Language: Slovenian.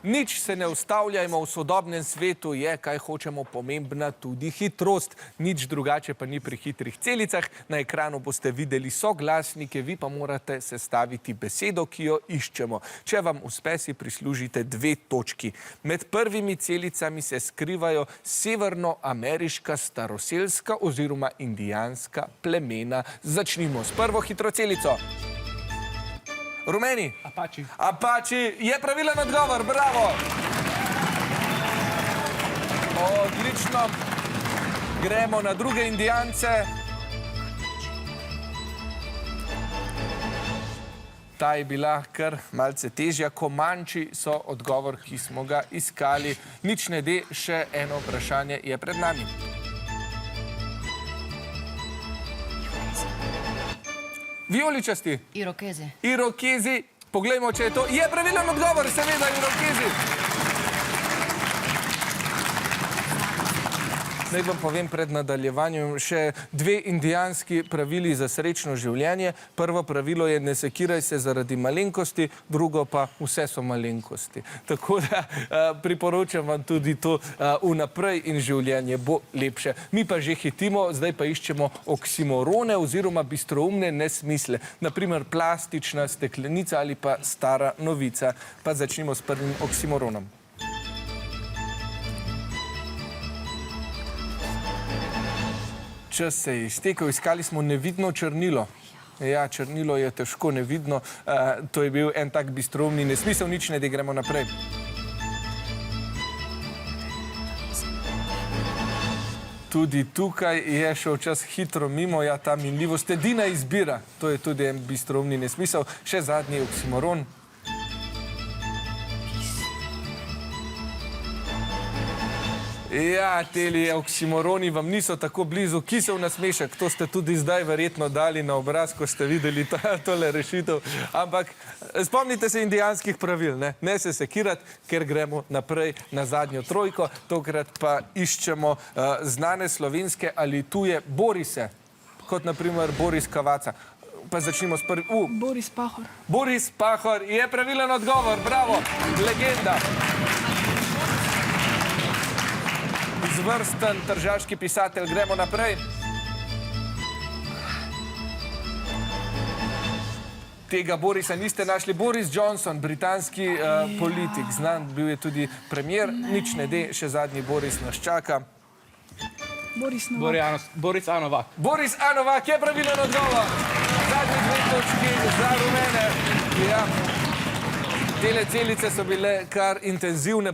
Nič se ne ustavljajmo, v sodobnem svetu je, kaj hočemo, pomembna tudi hitrost. Nič drugače pa ni pri hitrih celicah. Na ekranu boste videli soglasnike, vi pa morate sestaviti besedo, ki jo iščemo. Če vam uspe, si prislužite 2 točki. Med prvimi celicami se skrivajo severnoameriška staroselska oziroma indijanska plemena. Začnimo s prvo hitro celico. Rumeni. Apači. Apači je pravilen odgovor, bravo. Odlično. Gremo na druge Indijance. Ta je bila kar malce težja. Komanči so odgovor, ki smo ga iskali. Nič ne de, še eno vprašanje je pred nami. Vijoličasti. Irokezi. Irokezi. Poglejmo, če je to. Je pravilen odgovor, seveda, Irokezi. Naj vam povem pred nadaljevanjem še 2 indijanski pravili za srečno življenje. Prvo pravilo je ne sekiraj se zaradi malenkosti, drugo pa vse so malenkosti. Tako da priporočam vam tudi to vnaprej in življenje bo lepše. Mi pa že hitimo, zdaj pa iščemo oksimorone oziroma bistroumne nesmisle. Naprimer plastična steklenica ali pa stara novica. Pa začnimo s prvim oksimoronom. Čas se je iztekel, iskali smo nevidno črnilo. Ja, črnilo je težko nevidno. To je bil en tak bistroumni nesmisel, nič ne, da gremo naprej. Tudi tukaj je šel čas hitro mimo, ja, ta minljivost. Edina izbira, to je tudi en bistroumni nesmisel. Še zadnji oksimoron. Ja, teli oksimoroni vam niso tako blizu. Kisel nasmešek, to ste tudi zdaj verjetno dali na obraz, ko ste videli tole rešitev. Ampak spomnite se indijanskih pravil, ne? Ne se sekirati, ker gremo naprej na zadnjo trojko. Tokrat pa iščemo znane slovenske ali tuje Borise, kot naprimer Boris Kavaca. Pa začnimo s prvim. Boris Pahor. Boris Pahor je pravilen odgovor, bravo, legenda. Izvrsten tržaški pisatelj. Gremo naprej. Tega Borisa niste našli. Boris Johnson, britanski politik. Znan bil je tudi premier. Nič ne de, še zadnji Boris nas čaka. Boris Novak. Boris A. Novak. Boris A. Novak je pravilen odgovor. Zadnji 2 točki za rumene. Ja. Tele celice so bile kar intenzivne.